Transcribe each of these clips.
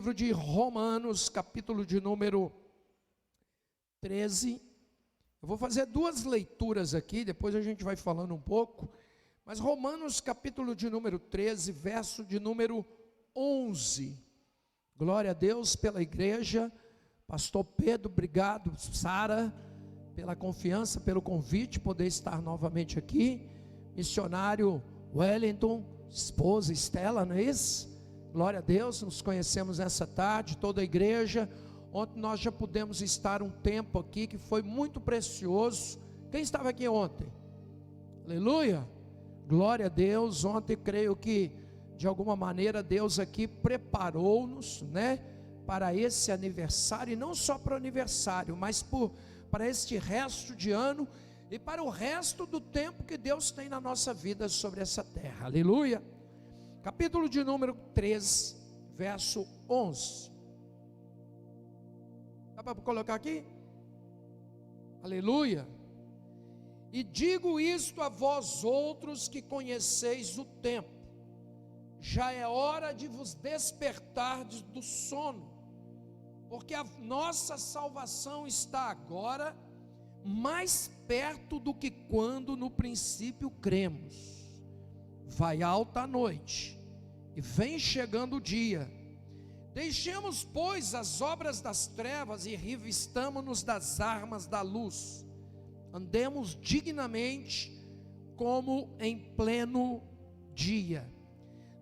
Livro de Romanos, capítulo de número 13. Eu vou fazer duas leituras aqui, depois a gente vai falando um pouco. Mas Romanos, capítulo de número 13, verso de número 11. Glória a Deus pela igreja. Pastor Pedro, obrigado. Sara, pela confiança, pelo convite, poder estar novamente aqui. Missionário Wellington, esposa Estela, não é isso? Glória a Deus, nos conhecemos nessa tarde, toda a igreja. Ontem nós já pudemos estar um tempo aqui que foi muito precioso. Quem estava aqui ontem? Aleluia, glória a Deus. Ontem creio que de alguma maneira Deus aqui preparou-nos, né, para esse aniversário, e não só para o aniversário, mas para este resto de ano e para o resto do tempo que Deus tem na nossa vida sobre essa terra. Aleluia. Capítulo de número 13, verso 11. Dá para colocar aqui? Aleluia. E digo isto a vós outros que conheceis o tempo, já é hora de vos despertardes do sono, porque a nossa salvação está agora mais perto do que quando no princípio cremos. Vai alta a noite, e vem chegando o dia. Deixemos, pois, as obras das trevas, e revistamo-nos das armas da luz. Andemos dignamente, como em pleno dia,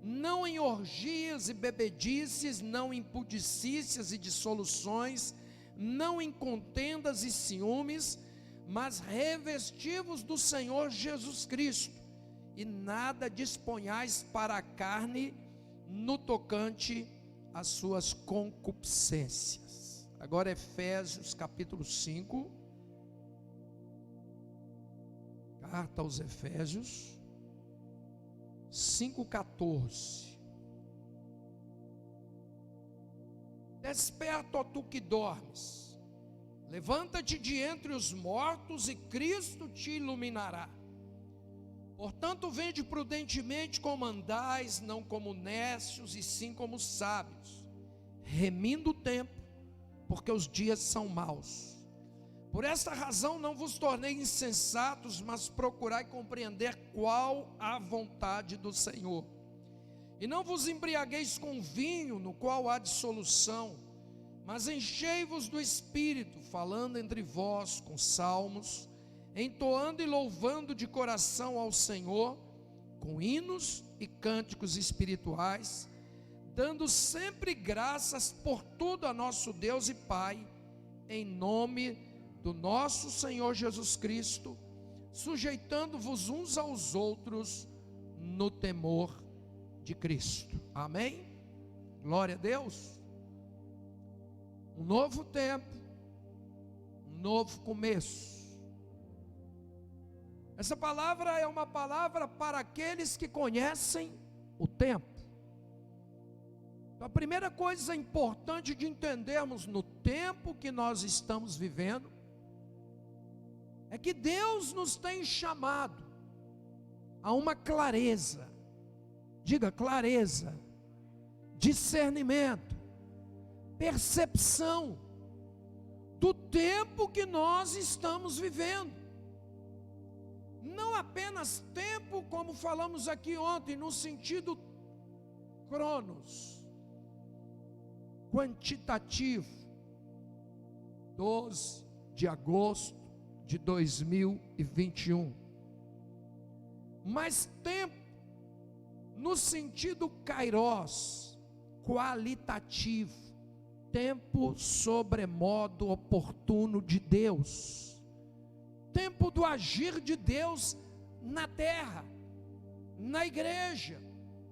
não em orgias e bebedices, não em pudicícias e dissoluções, não em contendas e ciúmes, mas revestivos do Senhor Jesus Cristo, e nada disponhais para a carne no tocante às suas concupiscências. Agora Efésios capítulo 5, carta aos Efésios 5,14. Desperta, ó tu que dormes, levanta-te de entre os mortos, e Cristo te iluminará. Portanto, vede prudentemente como andais, não como necios, e sim como sábios, remindo o tempo, porque os dias são maus. Por esta razão não vos tornei insensatos, mas procurai compreender qual a vontade do Senhor. E não vos embriagueis com vinho, no qual há dissolução, mas enchei-vos do Espírito, falando entre vós com salmos, entoando e louvando de coração ao Senhor, com hinos e cânticos espirituais, dando sempre graças por tudo a nosso Deus e Pai, em nome do nosso Senhor Jesus Cristo, sujeitando-vos uns aos outros no temor de Cristo. Amém? Glória a Deus. Um novo tempo, um novo começo. Essa palavra é uma palavra para aqueles que conhecem o tempo. Então, a primeira coisa importante de entendermos no tempo que nós estamos vivendo é que Deus nos tem chamado a uma clareza, diga clareza, discernimento, percepção do tempo que nós estamos vivendo. Não apenas tempo, como falamos aqui ontem, no sentido cronos, quantitativo, 12 de agosto de 2021, mas tempo no sentido kairos, qualitativo, tempo sobremodo oportuno de Deus, tempo do agir de Deus na terra, na igreja,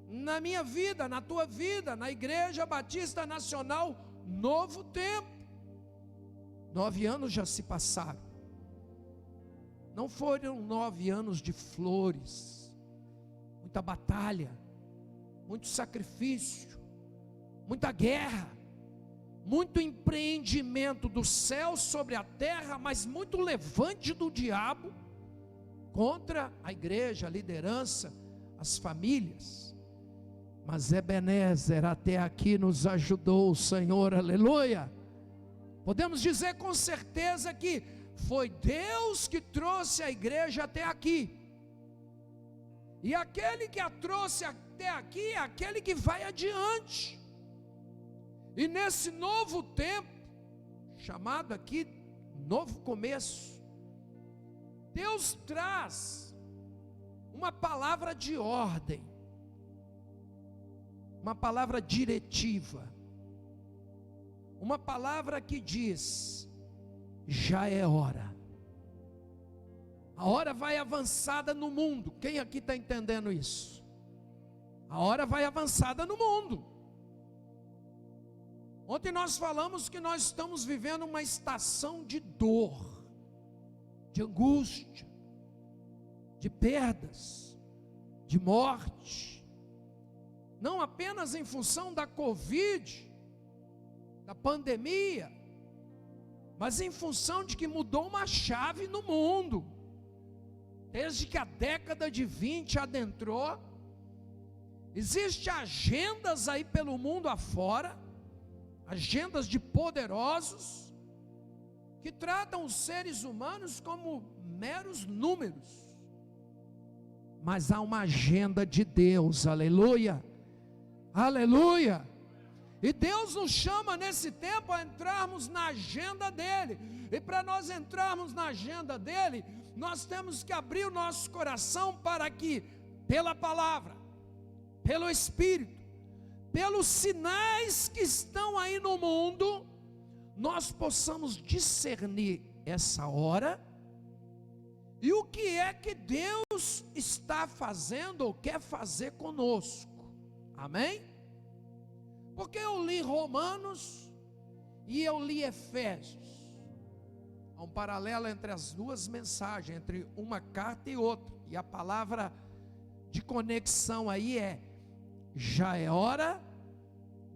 na minha vida, na tua vida, na Igreja Batista Nacional, novo tempo. 9 anos já se passaram. Não foram 9 anos de flores, muita batalha, muito sacrifício, muita guerra, muito empreendimento do céu sobre a terra, mas muito levante do diabo contra a igreja, a liderança, as famílias. mas Ebenezer até aqui nos ajudou, o Senhor, aleluia. Podemos dizer com certeza que foi Deus que trouxe a igreja até aqui, e aquele que a trouxe até aqui é aquele que vai adiante. E nesse novo tempo, chamado aqui novo começo, Deus traz uma palavra de ordem, uma palavra diretiva, uma palavra que diz: já é hora. A hora vai avançada no mundo. Quem aqui está entendendo isso? A hora vai avançada no mundo. Ontem nós falamos que nós estamos vivendo uma estação de dor, de angústia, de perdas, de morte. Não apenas em função da Covid, da pandemia, mas em função de que mudou uma chave no mundo. Desde que a década de 20 adentrou, existem agendas aí pelo mundo afora, agendas de poderosos, que tratam os seres humanos como meros números. Mas há uma agenda de Deus, aleluia, aleluia. E Deus nos chama nesse tempo a entrarmos na agenda dele. E para nós entrarmos na agenda dele, nós temos que abrir o nosso coração para que, pela palavra, pelo Espírito, pelos sinais que estão aí no mundo, nós possamos discernir essa hora e o que é que Deus está fazendo ou quer fazer conosco. Amém? Porque eu li Romanos e eu li Efésios. Há um paralelo entre as duas mensagens, entre uma carta e outra. E a palavra de conexão aí é: já é hora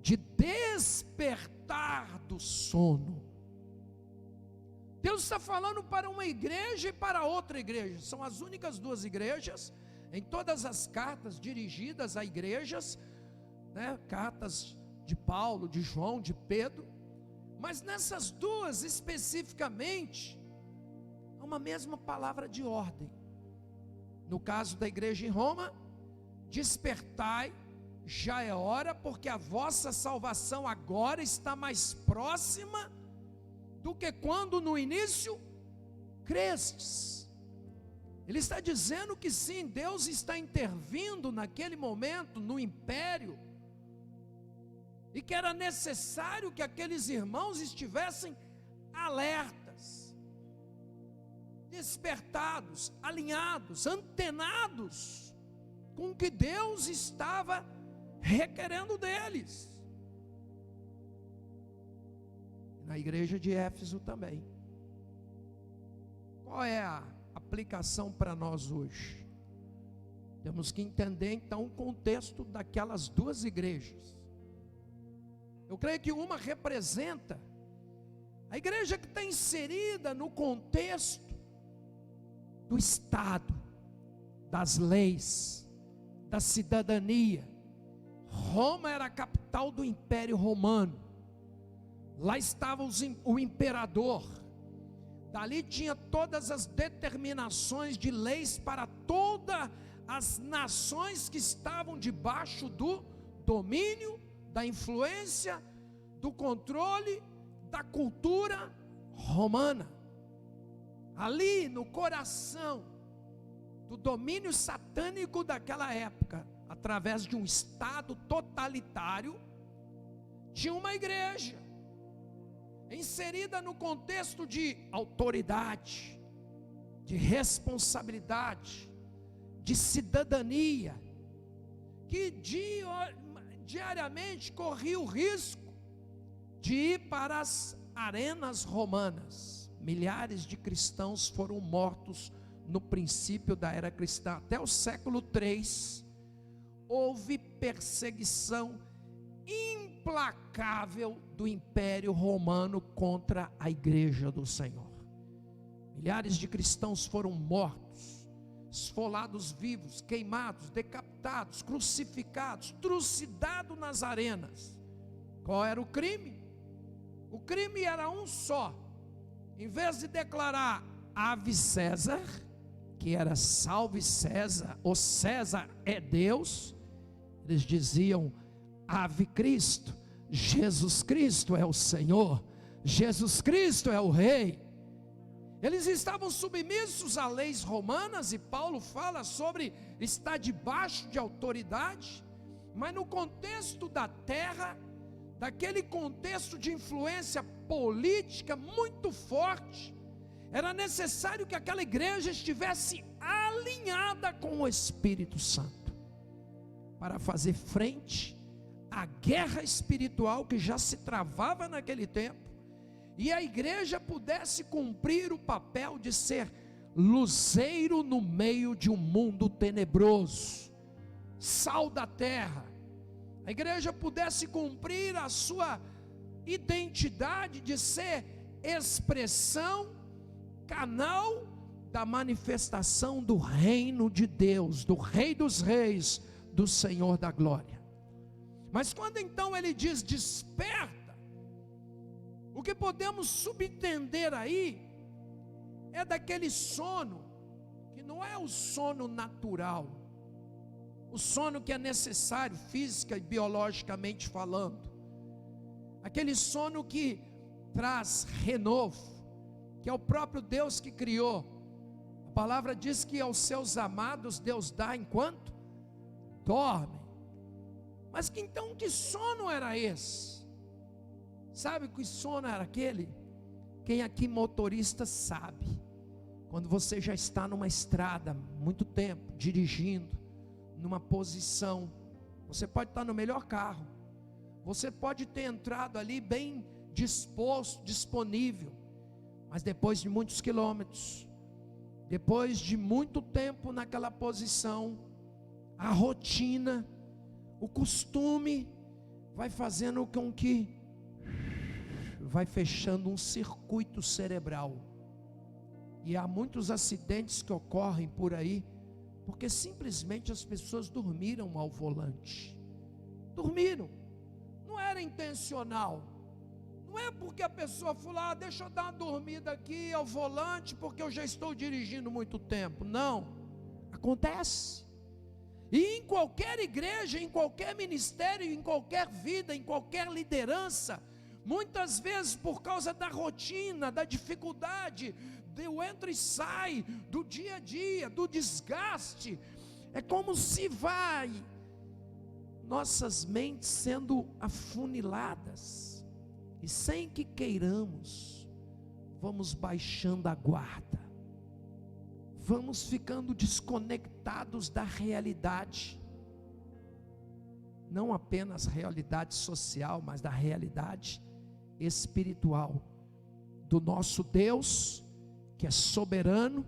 de despertar do sono. Deus está falando para uma igreja e para outra igreja. São as únicas duas igrejas em todas as cartas dirigidas a igrejas, né? Cartas de Paulo, de João, de Pedro. Mas nessas duas especificamente, há uma mesma palavra de ordem. No caso da igreja em Roma: despertai, já é hora, porque a vossa salvação agora está mais próxima do que quando no início crestes. Ele está dizendo que sim, Deus está intervindo naquele momento no império, e que era necessário que aqueles irmãos estivessem alertas, despertados, alinhados, antenados com o que Deus estava requerendo deles. Na igreja de Éfeso também. Qual é a aplicação para nós hoje? Temos que entender então o contexto daquelas duas igrejas. Eu creio que uma representa a igreja que está inserida no contexto do Estado, das leis, da cidadania. Roma era a capital do Império Romano. Lá estava o imperador. Dali tinha todas as determinações de leis para todas as nações que estavam debaixo do domínio, da influência, do controle, da cultura romana. Ali no coração do domínio satânico daquela época, através de um estado totalitário, tinha uma igreja inserida no contexto de autoridade, de responsabilidade, de cidadania, que diariamente corria o risco de ir para as arenas romanas. Milhares de cristãos foram mortos no princípio da era cristã. Até o século III houve perseguição implacável do Império Romano contra a igreja do Senhor. Milhares de cristãos foram mortos, esfolados vivos, queimados, decapitados, crucificados, trucidados nas arenas. Qual era o crime? O crime era um só. Em vez de declarar Ave César, que era salve César, ou César é Deus, eles diziam Ave Cristo, Jesus Cristo é o Senhor, Jesus Cristo é o Rei. Eles estavam submissos a leis romanas, e Paulo fala sobre estar debaixo de autoridade, mas no contexto da terra, daquele contexto de influência política muito forte, era necessário que aquela igreja estivesse alinhada com o Espírito Santo, para fazer frente à guerra espiritual que já se travava naquele tempo, e a igreja pudesse cumprir o papel de ser luzeiro no meio de um mundo tenebroso, sal da terra. A igreja pudesse cumprir a sua identidade de ser expressão, canal da manifestação do reino de Deus, do Rei dos Reis, do Senhor da glória. Mas quando então ele diz desperta, o que podemos subentender aí é daquele sono, que não é o sono natural, o sono que é necessário física e biologicamente falando, aquele sono que traz renovo, que é o próprio Deus que criou. A palavra diz que aos seus amados Deus dá enquanto dormem. Mas que sono era esse? Sabe que sono era aquele? Quem aqui motorista sabe, quando você já está numa estrada muito tempo, dirigindo, numa posição, você pode estar no melhor carro, você pode ter entrado ali bem disposto, disponível, mas depois de muitos quilômetros, depois de muito tempo naquela posição, a rotina, o costume vai fazendo com que vai fechando um circuito cerebral, e há muitos acidentes que ocorrem por aí, porque simplesmente as pessoas dormiram ao volante, dormiram, não era intencional, não é porque a pessoa falou, deixa eu dar uma dormida aqui ao volante, porque eu já estou dirigindo muito tempo. Não, acontece. E em qualquer igreja, em qualquer ministério, em qualquer vida, em qualquer liderança, muitas vezes por causa da rotina, da dificuldade, do entra e sai, do dia a dia, do desgaste, é como se vai nossas mentes sendo afuniladas, e sem que queiramos, vamos baixando a guarda, vamos ficando desconectados da realidade, não apenas realidade social, mas da realidade espiritual, do nosso Deus, que é soberano,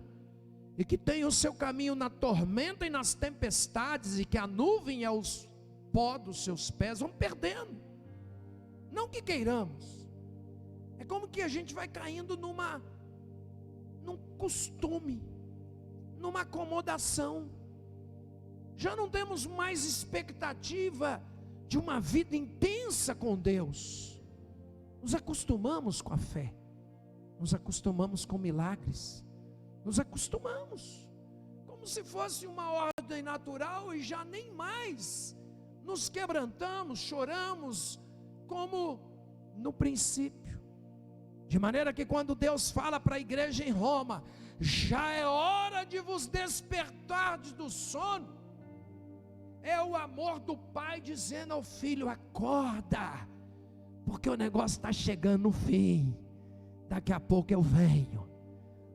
e que tem o seu caminho na tormenta e nas tempestades, e que a nuvem é o pó dos seus pés. Vamos perdendo, não que queiramos, é como que a gente vai caindo num costume, numa acomodação, já não temos mais expectativa de uma vida intensa com Deus, nos acostumamos com a fé, nos acostumamos com milagres, nos acostumamos, como se fosse uma ordem natural, e já nem mais nos quebrantamos, choramos, como no princípio, de maneira que quando Deus fala para a igreja em Roma, já é hora de vos despertardes do sono, é o amor do pai dizendo ao filho, acorda, porque o negócio está chegando no fim, daqui a pouco eu venho,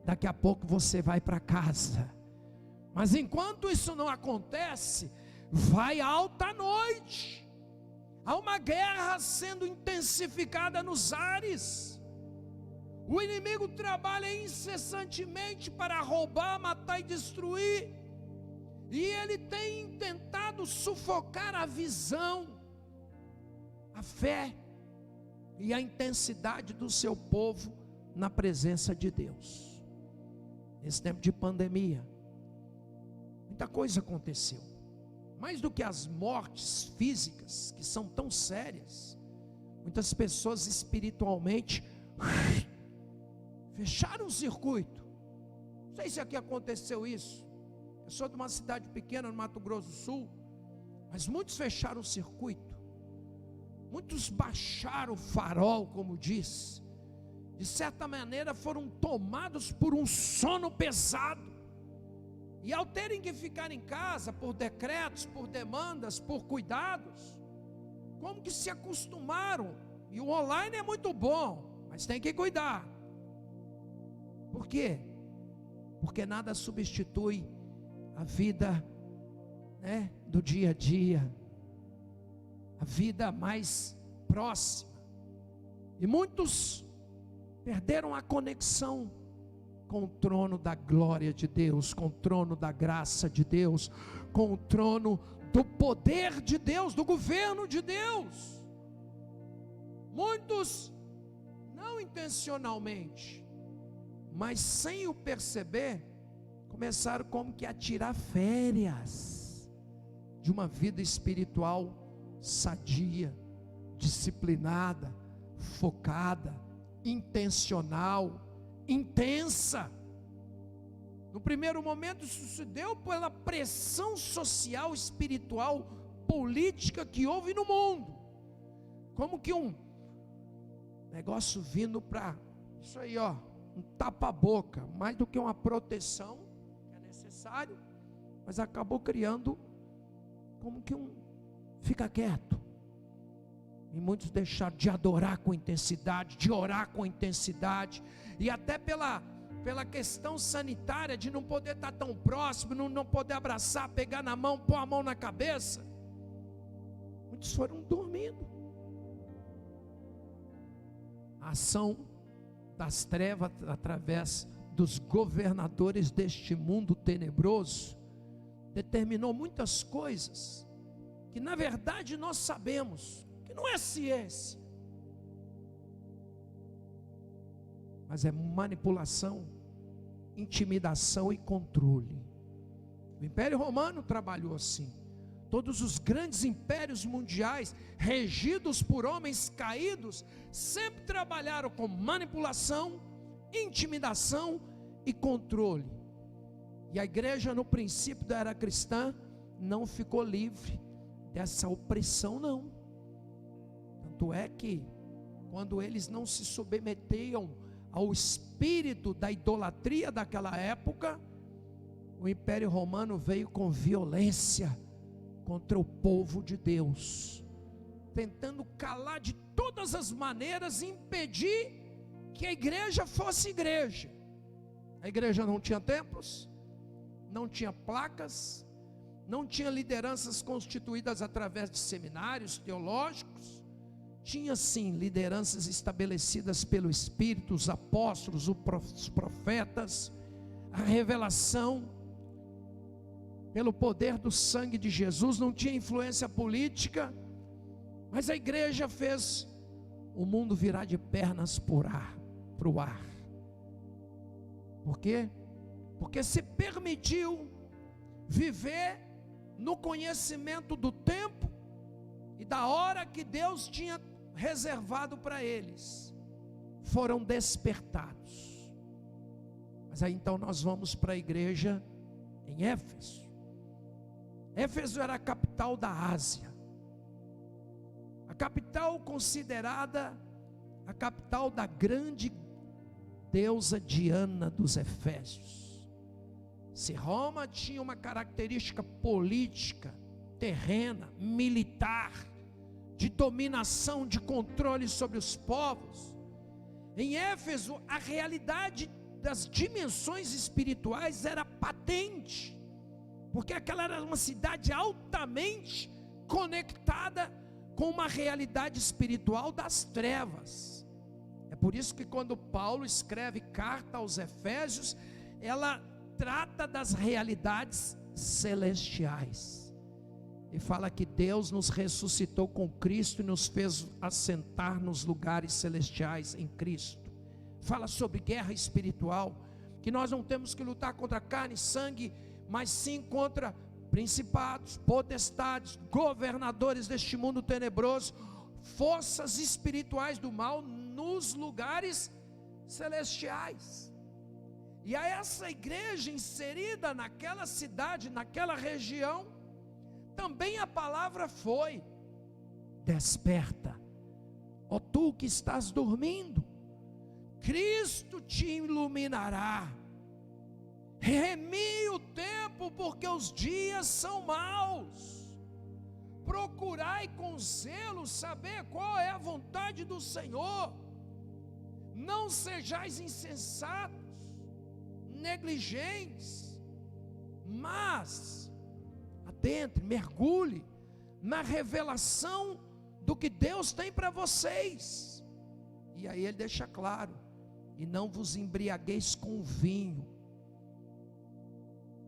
daqui a pouco você vai para casa. Mas enquanto isso não acontece, vai alta noite, há uma guerra sendo intensificada nos ares, o inimigo trabalha incessantemente para roubar, matar e destruir, e ele tem tentado sufocar a visão, a fé e a intensidade do seu povo na presença de Deus. Nesse tempo de pandemia, Muita coisa aconteceu. Mais do que as mortes físicas, que são tão sérias, muitas pessoas espiritualmente fecharam o circuito. Não sei se aqui aconteceu isso. Eu sou de uma cidade pequena no Mato Grosso do Sul, mas muitos fecharam o circuito. Muitos baixaram o farol, como diz. De certa maneira foram tomados por um sono pesado. E ao terem que ficar em casa por decretos, por demandas, por cuidados, como que se acostumaram? E o online é muito bom, mas tem que cuidar. Por quê? Porque nada substitui a vida, do dia a dia, a vida mais próxima. E muitos perderam a conexão com o trono da glória de Deus, com o trono da graça de Deus, com o trono do poder de Deus, do governo de Deus. Muitos, não intencionalmente, mas sem o perceber, começaram como que a tirar férias de uma vida espiritual sadia, disciplinada, focada, intencional, intensa. No primeiro momento isso se deu pela pressão social, espiritual, política que houve no mundo, como que um negócio vindo para isso aí, um tapa-boca, mais do que uma proteção que é necessário, mas acabou criando como que fica quieto. E muitos deixaram de adorar com intensidade, de orar com intensidade, e até pela questão sanitária, de não poder estar tão próximo, não poder abraçar, pegar na mão, pôr a mão na cabeça, muitos foram dormindo. A ação das trevas através dos governadores deste mundo tenebroso determinou muitas coisas que na verdade nós sabemos que não é ciência, mas é manipulação, intimidação e controle. O Império Romano trabalhou assim. Todos os grandes impérios mundiais, regidos por homens caídos, sempre trabalharam com manipulação, intimidação e controle. E a igreja, no princípio da era cristã, não ficou livre dessa opressão, não. Tanto é que, quando eles não se submetiam ao espírito da idolatria daquela época, o Império Romano veio com violência contra o povo de Deus, tentando calar de todas as maneiras, impedir que a igreja fosse igreja. A igreja não tinha templos, não tinha placas, não tinha lideranças constituídas através de seminários teológicos. Tinha sim lideranças estabelecidas pelo Espírito, os apóstolos, os profetas, a revelação pelo poder do sangue de Jesus. Não tinha influência política, mas a igreja fez o mundo virar de pernas para o ar. Por quê? Porque se permitiu viver no conhecimento do tempo e da hora que Deus tinha reservado para eles. Foram despertados. Mas aí então nós vamos para a igreja em Éfeso. Éfeso era a capital da Ásia, a capital considerada a capital da grande deusa Diana dos Efésios. Se Roma tinha uma característica política, terrena, militar, de dominação, de controle sobre os povos, em Éfeso a realidade das dimensões espirituais era patente, porque aquela era uma cidade altamente conectada com uma realidade espiritual das trevas. É por isso que quando Paulo escreve carta aos Efésios, ela trata das realidades celestiais, e fala que Deus nos ressuscitou com Cristo e nos fez assentar nos lugares celestiais em Cristo. Fala sobre guerra espiritual, que nós não temos que lutar contra carne e sangue, mas sim contra principados, potestades, governadores deste mundo tenebroso, forças espirituais do mal nos lugares celestiais. E a essa igreja inserida naquela cidade, naquela região, também a palavra foi: desperta, ó tu que estás dormindo, Cristo te iluminará. Remi o tempo, porque os dias são maus. Procurai com zelo saber qual é a vontade do Senhor. Não sejais insensatos, negligentes, mas adentre, mergulhe na revelação do que Deus tem para vocês. E aí ele deixa claro: e não vos embriagueis com vinho,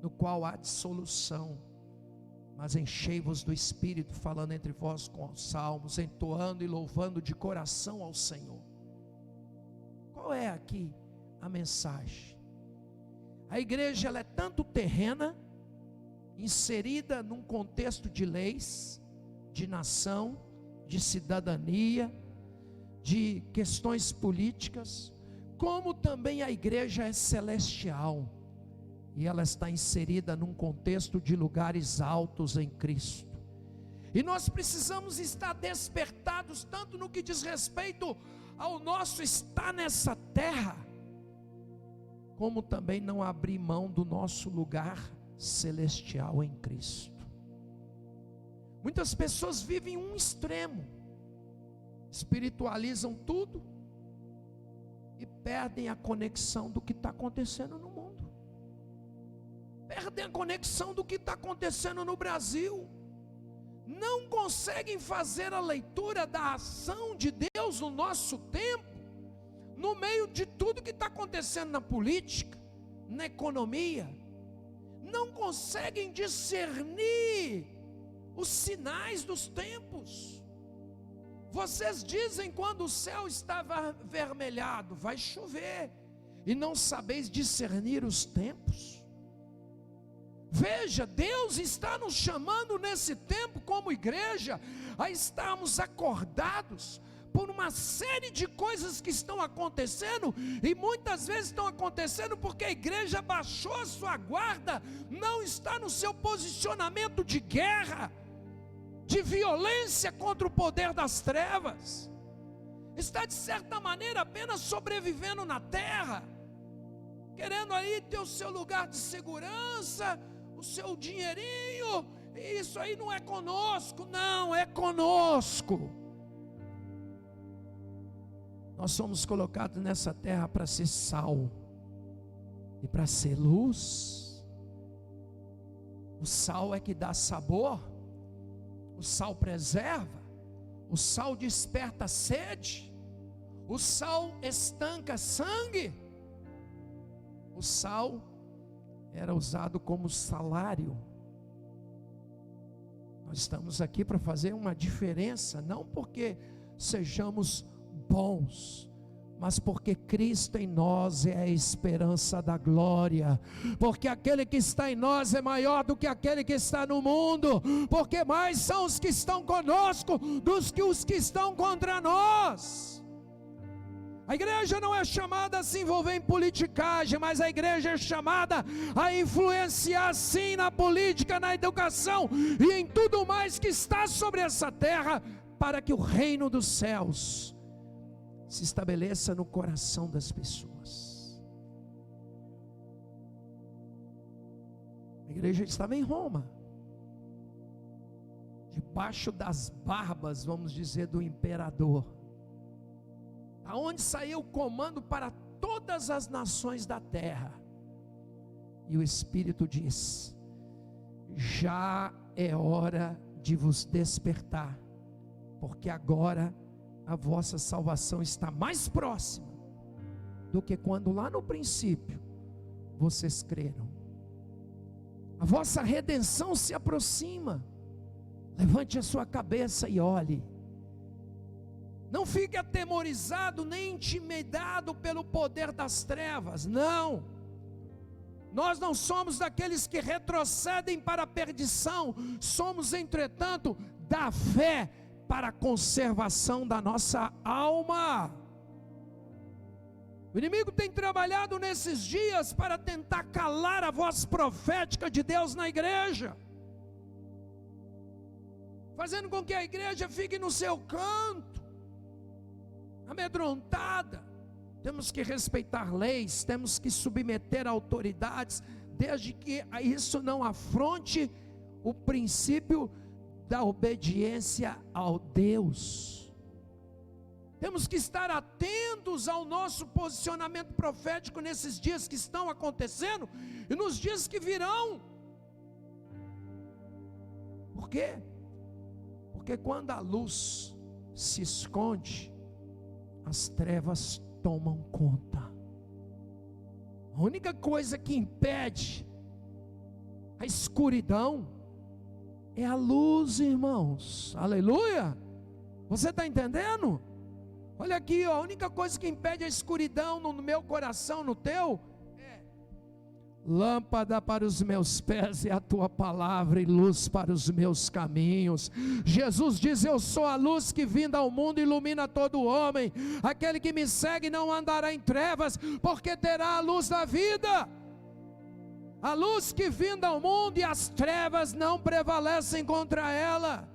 no qual há dissolução, mas enchei-vos do Espírito, falando entre vós com salmos, entoando e louvando de coração ao Senhor. Qual é aqui a mensagem? A igreja, ela é tanto terrena, inserida num contexto de leis, de nação, de cidadania, de questões políticas, como também a igreja é celestial, e ela está inserida num contexto de lugares altos em Cristo. E nós precisamos estar despertados, tanto no que diz respeito ao nosso estar nessa terra, como também não abrir mão do nosso lugar celestial em Cristo. Muitas pessoas vivem um extremo, espiritualizam tudo e perdem a conexão do que está acontecendo no mundo, perdem a conexão do que está acontecendo no Brasil, não conseguem fazer a leitura da ação de Deus no nosso tempo, no meio de tudo que está acontecendo na política, na economia, não conseguem discernir os sinais dos tempos. Vocês dizem quando o céu está avermelhado, vai chover, e não sabeis discernir os tempos. Veja, Deus está nos chamando nesse tempo como igreja a estarmos acordados por uma série de coisas que estão acontecendo, e muitas vezes estão acontecendo porque a igreja baixou a sua guarda, não está no seu posicionamento de guerra, de violência contra o poder das trevas, está de certa maneira apenas sobrevivendo na terra, querendo aí ter o seu lugar de segurança, o seu dinheirinho. Isso aí não é conosco, não, é conosco. Nós somos colocados nessa terra para ser sal e para ser luz. O sal é que dá sabor, o sal preserva, o sal desperta sede, o sal estanca sangue. O sal era usado como salário. Nós estamos aqui para fazer uma diferença, não porque sejamos bons, mas porque Cristo em nós é a esperança da glória, porque aquele que está em nós é maior do que aquele que está no mundo, porque mais são os que estão conosco dos que os que estão contra nós. A igreja não é chamada a se envolver em politicagem, mas a igreja é chamada a influenciar sim na política, na educação e em tudo mais que está sobre essa terra, para que o reino dos céus se estabeleça no coração das pessoas. A igreja estava em Roma, debaixo das barbas, vamos dizer, do imperador, aonde saiu o comando para todas as nações da terra. E o Espírito diz: já é hora de vos despertar, porque agora a vossa salvação está mais próxima do que quando lá no princípio vocês creram. A vossa redenção se aproxima. Levante a sua cabeça e olhe. Não fique atemorizado nem intimidado pelo poder das trevas, não. Nós não somos daqueles que retrocedem para a perdição, somos, entretanto, da fé para a conservação da nossa alma. O inimigo tem trabalhado nesses dias para tentar calar a voz profética de Deus na igreja, fazendo com que a igreja fique no seu canto, amedrontada. Temos que respeitar leis, temos que submeter autoridades, desde que isso não afronte o princípio da obediência ao Deus. Temos que estar atentos ao nosso posicionamento profético nesses dias que estão acontecendo e nos dias que virão. Por quê? Porque quando a luz se esconde, as trevas tomam conta. A única coisa que impede a escuridão é a luz, irmãos. Aleluia! Você está entendendo? Olha aqui, ó, a única coisa que impede a escuridão no meu coração, no teu, é lâmpada para os meus pés é a tua palavra e luz para os meus caminhos. Jesus diz: eu sou a luz que vinda ao mundo ilumina todo homem. Aquele que me segue não andará em trevas, porque terá a luz da vida. A luz que vinda ao mundo, e as trevas não prevalecem contra ela.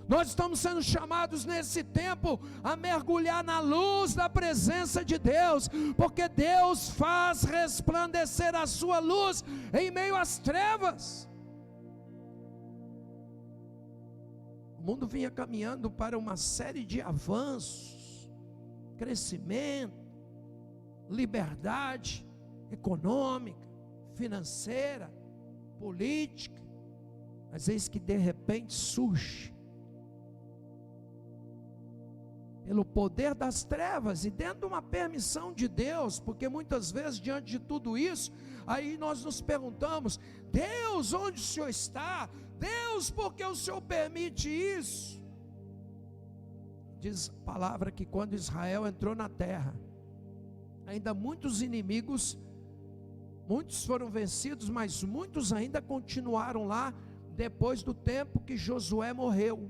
Nós estamos sendo chamados nesse tempo a mergulhar na luz da presença de Deus, porque Deus faz resplandecer a sua luz em meio às trevas. O mundo vinha caminhando para uma série de avanços, crescimento, liberdade econômica, financeira, política, mas eis que de repente surge, pelo poder das trevas e dentro de uma permissão de Deus, porque muitas vezes diante de tudo isso, aí nós nos perguntamos: Deus, onde o Senhor está? Deus, por que o Senhor permite isso? Diz a palavra que quando Israel entrou na terra, ainda muitos inimigos, muitos foram vencidos, mas muitos ainda continuaram lá, depois do tempo que Josué morreu.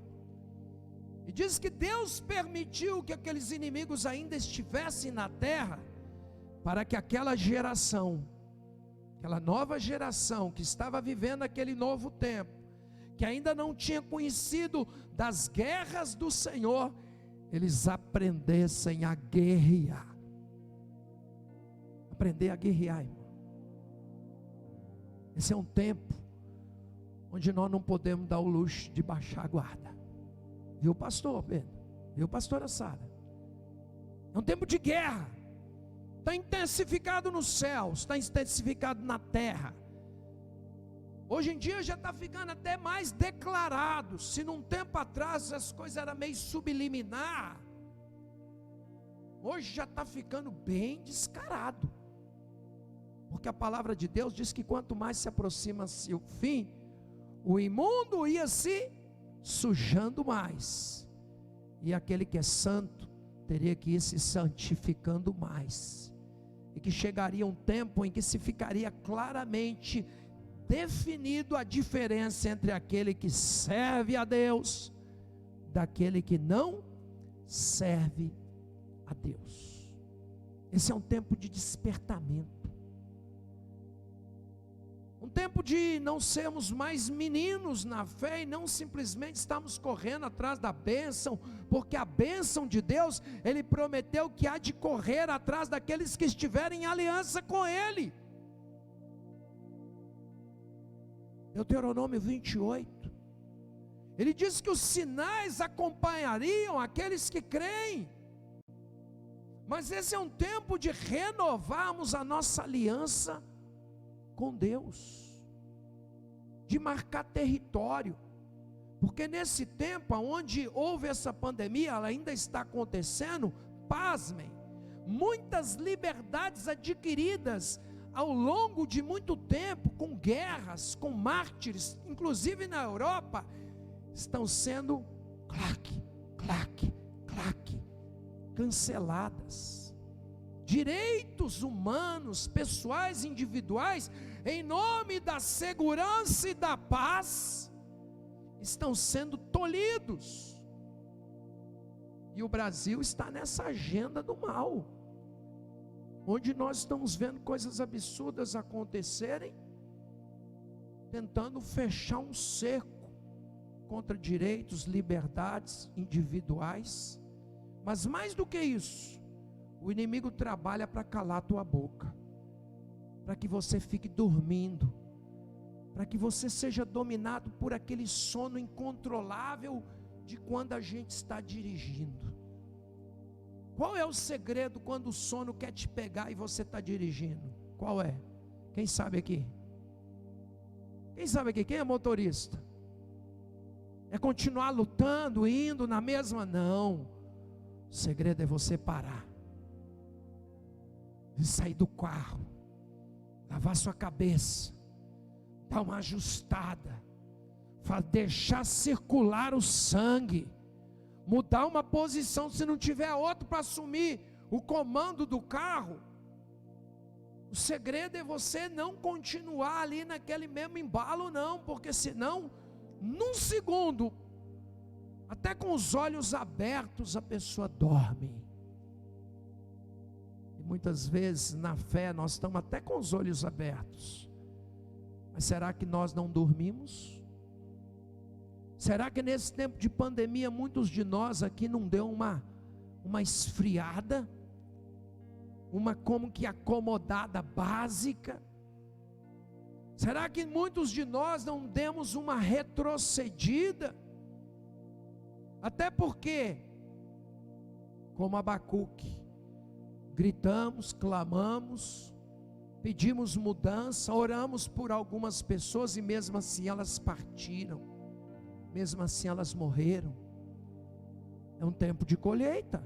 E diz que Deus permitiu que aqueles inimigos ainda estivessem na terra, para que aquela geração, aquela nova geração que estava vivendo aquele novo tempo, que ainda não tinha conhecido das guerras do Senhor, eles aprendessem a guerrear. Aprender a guerrear, irmão. Esse é um tempo onde nós não podemos dar o luxo de baixar a guarda. Viu, pastor Pedro? Viu, pastora Sara? É um tempo de guerra. Está intensificado nos céus, está intensificado na terra. Hoje em dia já está ficando até mais declarado. Se num tempo atrás as coisas eram meio subliminar, hoje já está ficando bem descarado. Porque a palavra de Deus diz que quanto mais se aproxima-se o fim, o imundo ia se sujando mais, e aquele que é santo teria que ir se santificando mais, e que chegaria um tempo em que se ficaria claramente definido a diferença entre aquele que serve a Deus, daquele que não serve a Deus. Esse é um tempo de despertamento, um tempo de não sermos mais meninos na fé e não simplesmente estamos correndo atrás da bênção, porque a bênção de Deus, Ele prometeu que há de correr atrás daqueles que estiverem em aliança com Ele. Deuteronômio 28, Ele diz que os sinais acompanhariam aqueles que creem. Mas esse é um tempo de renovarmos a nossa aliança com Deus, de marcar território, porque nesse tempo onde houve essa pandemia, ela ainda está acontecendo, pasmem, muitas liberdades adquiridas ao longo de muito tempo, com guerras, com mártires, inclusive na Europa, estão sendo canceladas. direitos humanos, pessoais, individuais, em nome da segurança e da paz, estão sendo tolhidos. E o Brasil está nessa agenda do mal, onde nós estamos vendo coisas absurdas acontecerem, tentando fechar um cerco contra direitos, liberdades individuais. Mas mais do que isso, o inimigo trabalha para calar a tua boca, para que você fique dormindo, para que você seja dominado por aquele sono incontrolável de quando a gente está dirigindo. Qual é o segredo quando o sono quer te pegar e você está dirigindo? Qual é? Quem sabe aqui? Quem sabe aqui? Quem é motorista? É continuar lutando, indo na mesma? Não. O segredo é você parar e sair do carro, lavar sua cabeça, dar uma ajustada, deixar circular o sangue, mudar uma posição. Se não tiver outro para assumir o comando do carro, o segredo é você não continuar ali naquele mesmo embalo, não, porque senão, num segundo, até com os olhos abertos, a pessoa dorme. E muitas vezes na fé nós estamos até com os olhos abertos, mas será que nós não dormimos? Será que nesse tempo de pandemia muitos de nós aqui não deu uma esfriada, uma como que acomodada básica? Será que muitos de nós não demos uma retrocedida? Até porque, como Abacuque, gritamos, clamamos, pedimos mudança, oramos por algumas pessoas e mesmo assim elas partiram, mesmo assim elas morreram. É um tempo de colheita.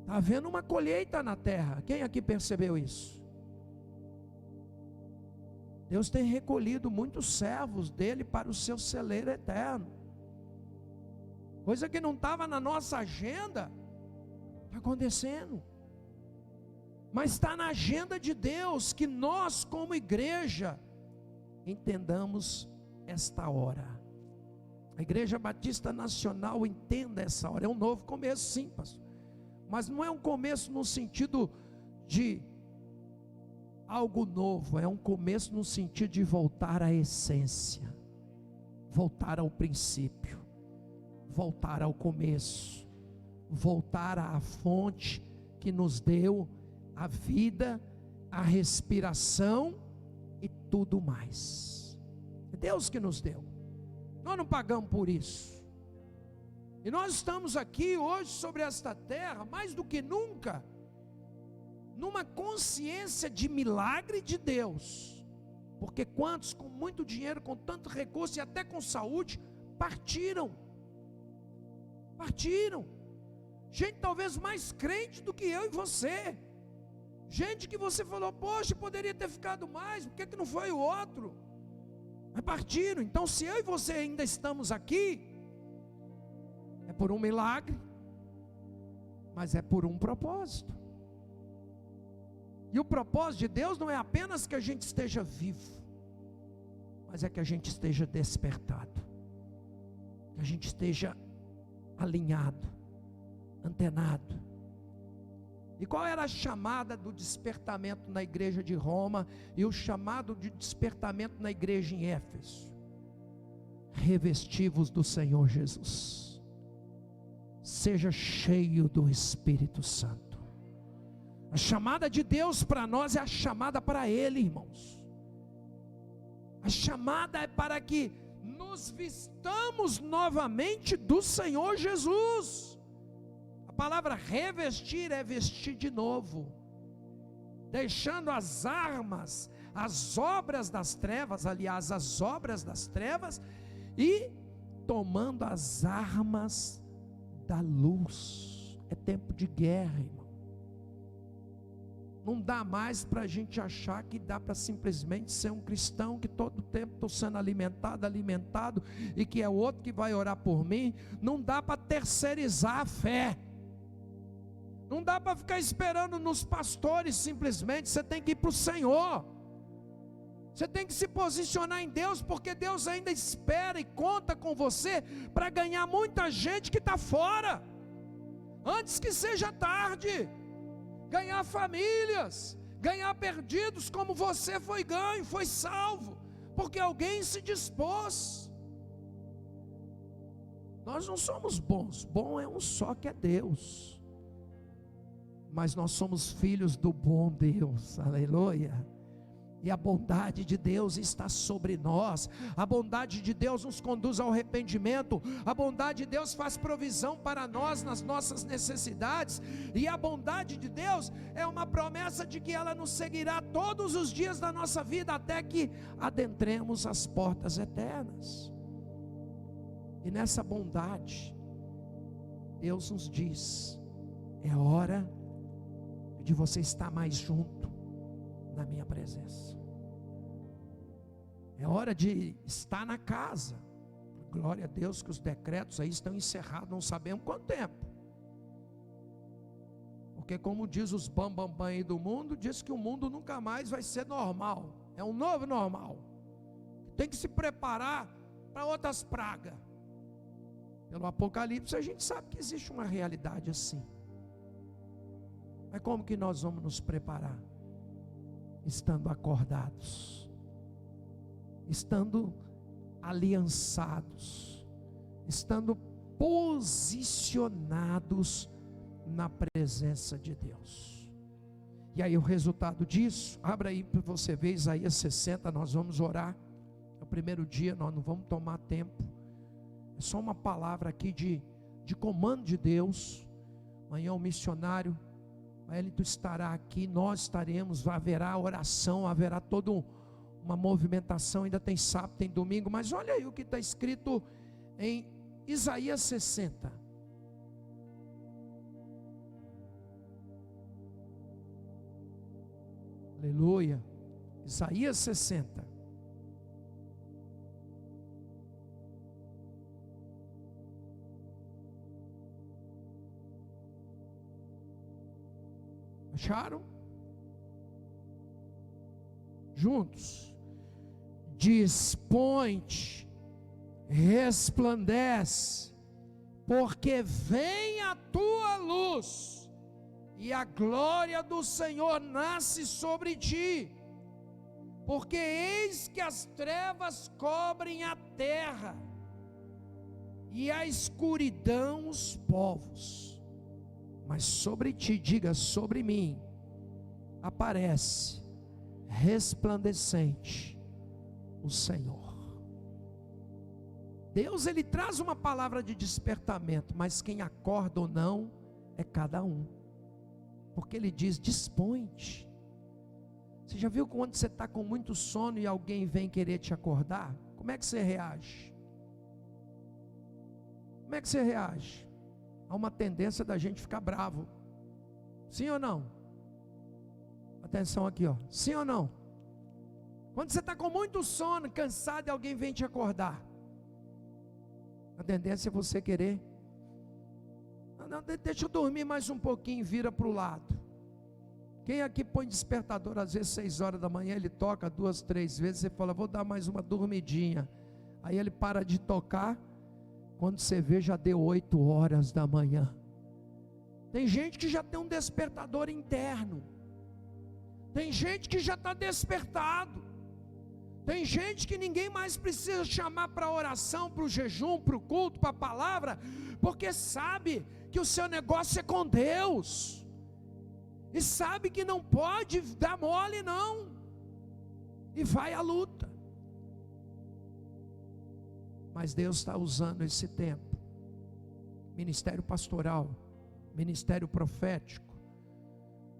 Está havendo uma colheita na terra. Quem aqui percebeu isso? Deus tem recolhido muitos servos dele para o seu celeiro eterno. Coisa que não estava na nossa agenda, está acontecendo. Mas está na agenda de Deus que nós, como igreja, entendamos esta hora. A Igreja Batista Nacional entenda essa hora. É um novo começo, sim, pastor. Mas não é um começo no sentido de algo novo. É um começo no sentido de voltar à essência, voltar ao princípio, voltar ao começo, voltar à fonte que nos deu a vida, a respiração e tudo mais. É Deus que nos deu. Nós não pagamos por isso. E nós estamos aqui hoje sobre esta terra, mais do que nunca, numa consciência de milagre de Deus. Porque quantos com muito dinheiro, com tanto recurso e até com saúde, partiram. Gente talvez mais crente do que eu e você. Gente que você falou, poxa, poderia ter ficado mais, por que não foi o outro? Mas partiram. Então se eu e você ainda estamos aqui, é por um milagre, mas é por um propósito. E o propósito de Deus não é apenas que a gente esteja vivo, mas é que a gente esteja despertado, que a gente esteja alinhado, antenado. E qual era a chamada do despertamento na igreja de Roma e o chamado de despertamento na igreja em Éfeso? Revestivos do Senhor Jesus. Seja cheio do Espírito Santo. A chamada de Deus para nós é a chamada para Ele, irmãos. A chamada é para que nos vistamos novamente do Senhor Jesus. A palavra revestir é vestir de novo, deixando as armas, as obras das trevas, aliás, as obras das trevas, e tomando as armas da luz. É tempo de guerra, irmão. Não dá mais para a gente achar que dá para simplesmente ser um cristão que todo tempo estou sendo alimentado, e que é outro que vai orar por mim. Não dá para terceirizar a fé. Não dá para ficar esperando nos pastores simplesmente, você tem que ir para o Senhor. Você tem que se posicionar em Deus, porque Deus ainda espera e conta com você para ganhar muita gente que está fora, antes que seja tarde. Ganhar famílias, ganhar perdidos como você foi ganho, foi salvo, porque alguém se dispôs. Nós não somos bons, bom é um só, que é Deus. Mas nós somos filhos do bom Deus, aleluia. E a bondade de Deus está sobre nós. A bondade de Deus nos conduz ao arrependimento. A bondade de Deus faz provisão para nós nas nossas necessidades. E a bondade de Deus é uma promessa de que ela nos seguirá todos os dias da nossa vida, até que adentremos as portas eternas. E nessa bondade, Deus nos diz: é hora de você estar mais junto na minha presença. É hora de estar na casa. Glória a Deus que os decretos aí estão encerrados, não sabemos quanto tempo. Porque como diz os bambambam aí do mundo, diz que o mundo nunca mais vai ser normal. É um novo normal. Tem que se preparar para outras pragas. Pelo Apocalipse a gente sabe que existe uma realidade assim. Mas como que nós vamos nos preparar? Estando acordados, estando aliançados, estando posicionados na presença de Deus. E aí o resultado disso, abra aí para você ver Isaías 60, nós vamos orar. É o primeiro dia, nós não vamos tomar tempo. É só uma palavra aqui de comando de Deus. Amanhã o missionário Wellington estará aqui, nós estaremos, haverá oração, haverá toda uma movimentação, ainda tem sábado, tem domingo, mas olha aí o que está escrito em Isaías 60. Aleluia. Isaías 60. Acharam? Juntos. Dispõe-te, resplandece, porque vem a tua luz, e a glória do Senhor nasce sobre ti. Porque eis que as trevas cobrem a terra, e a escuridão os povos. Mas sobre ti, diga, sobre mim, aparece resplandecente o Senhor. Deus, Ele traz uma palavra de despertamento, mas quem acorda ou não é cada um. Porque Ele diz: dispõe-te. Você já viu quando você está com muito sono e alguém vem querer te acordar? Como é que você reage? Como é que você reage? Há uma tendência da gente ficar bravo. Sim ou não? Atenção aqui, ó. Sim ou não? Quando você está com muito sono, cansado, e alguém vem te acordar, a tendência é você querer: não, deixa eu dormir mais um pouquinho, vira para o lado. Quem aqui põe despertador às vezes 6 horas da manhã, ele toca 2, 3 vezes, você fala: vou dar mais uma dormidinha. Aí ele para de tocar, quando você vê já deu 8 horas da manhã. Tem gente que já tem um despertador interno. Tem gente que já está despertado. Tem gente que ninguém mais precisa chamar para a oração, para o jejum, para o culto, para a palavra, porque sabe que o seu negócio é com Deus. E sabe que não pode dar mole não. E vai à luta. Mas Deus está usando esse tempo, ministério pastoral, ministério profético,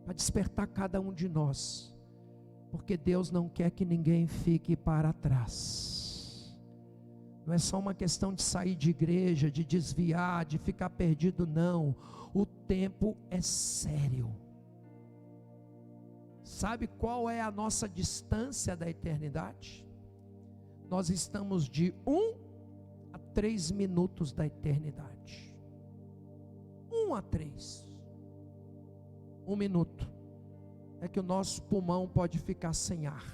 para despertar cada um de nós, porque Deus não quer que ninguém fique para trás. Não é só uma questão de sair de igreja, de desviar, de ficar perdido, não. O tempo é sério. Sabe qual é a nossa distância da eternidade? Nós estamos de 1 a 3 minutos da eternidade. 1 a 3. 1 minuto, é que o nosso pulmão pode ficar sem ar.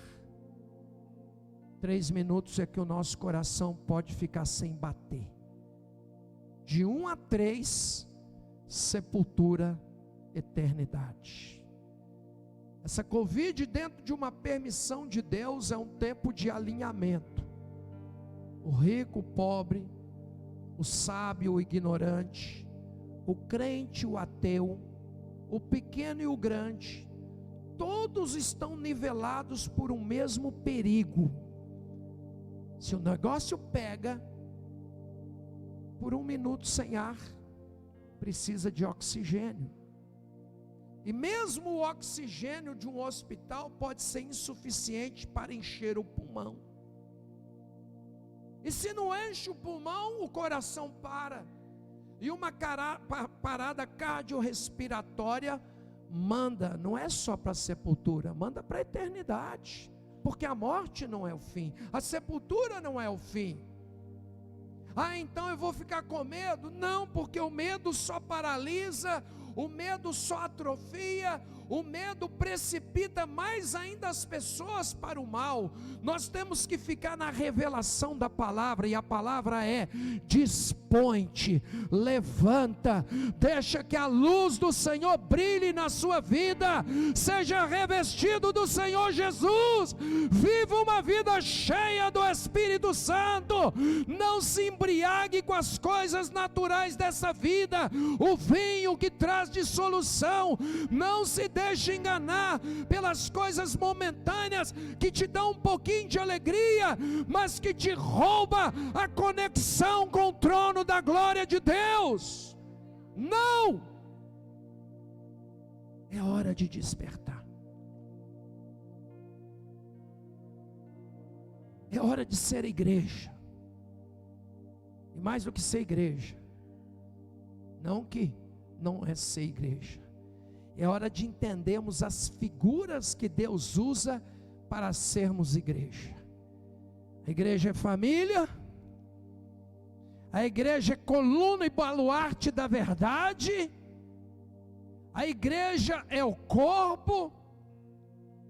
3 minutos é que o nosso coração pode ficar sem bater. De 1 a 3, sepultura, eternidade. Essa Covid, dentro de uma permissão de Deus, é um tempo de alinhamento. O rico, o pobre, o sábio, o ignorante, o crente, o ateu, o pequeno e o grande, todos estão nivelados por um mesmo perigo. Se o negócio pega, por 1 minuto sem ar, precisa de oxigênio. E mesmo o oxigênio de um hospital pode ser insuficiente para encher o pulmão. E se não enche o pulmão, o coração para. E uma parada cardiorrespiratória manda, não é só para a sepultura, manda para a eternidade. Porque a morte não é o fim, a sepultura não é o fim. Ah, então eu vou ficar com medo? Não, porque o medo só paralisa, o medo só atrofia, o medo precipita mais ainda as pessoas para o mal. Nós temos que ficar na revelação da palavra, e a palavra é: dispõe-te, levanta, deixa que a luz do Senhor brilhe na sua vida, seja revestido do Senhor Jesus, viva uma vida cheia do Espírito Santo, não se embriague com as coisas naturais dessa vida, o vinho que traz dissolução. Não se deixe enganar pelas coisas momentâneas que te dão um pouquinho de alegria, mas que te rouba a conexão com o trono da glória de Deus. Não! É hora de despertar. É hora de ser igreja. E mais do que ser igreja, não que não é ser igreja, é hora de entendermos as figuras que Deus usa para sermos igreja. A igreja é família, a igreja é coluna e baluarte da verdade, a igreja é o corpo.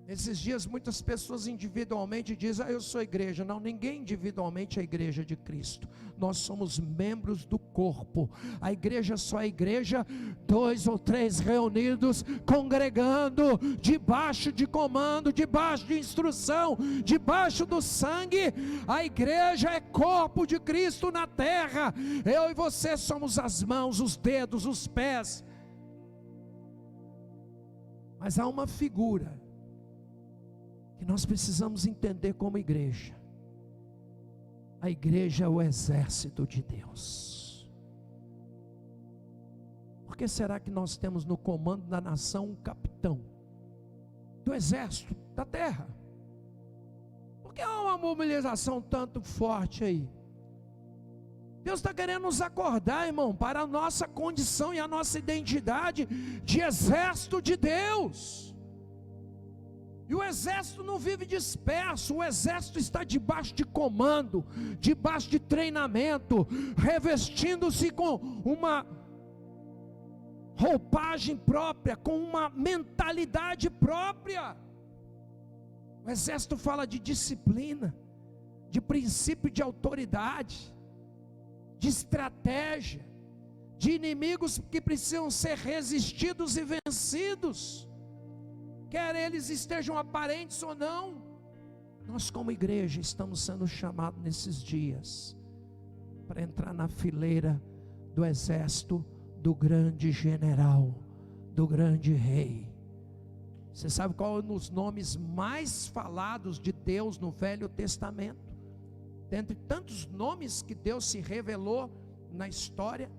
Esses dias muitas pessoas individualmente dizem: eu sou igreja. Não, ninguém individualmente é igreja de Cristo. Nós somos membros do corpo. A igreja só é igreja 2 ou 3 reunidos, congregando, debaixo de comando, debaixo de instrução, debaixo do sangue. A igreja é corpo de Cristo na terra. Eu e você somos as mãos, os dedos, os pés. Mas há uma figura que nós precisamos entender como igreja. A igreja é o exército de Deus. Por que será que nós temos no comando da nação um capitão do exército da terra? Por que há uma mobilização tanto forte aí? Deus está querendo nos acordar, irmão, para a nossa condição e a nossa identidade de exército de Deus. E o exército não vive disperso, o exército está debaixo de comando, debaixo de treinamento, revestindo-se com uma roupagem própria, com uma mentalidade própria. O exército fala de disciplina, de princípio de autoridade, de estratégia, de inimigos que precisam ser resistidos e vencidos, quer eles estejam aparentes ou não. Nós como igreja estamos sendo chamados nesses dias para entrar na fileira do exército do grande general, do grande rei. Você sabe qual é um dos nomes mais falados de Deus no Velho Testamento? Dentre tantos nomes que Deus se revelou na história,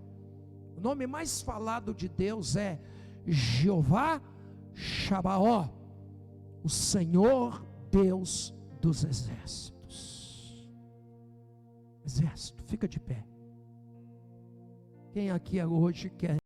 o nome mais falado de Deus é Jeová Shabaó, o Senhor Deus dos exércitos. Exército, fica de pé. Quem aqui hoje quer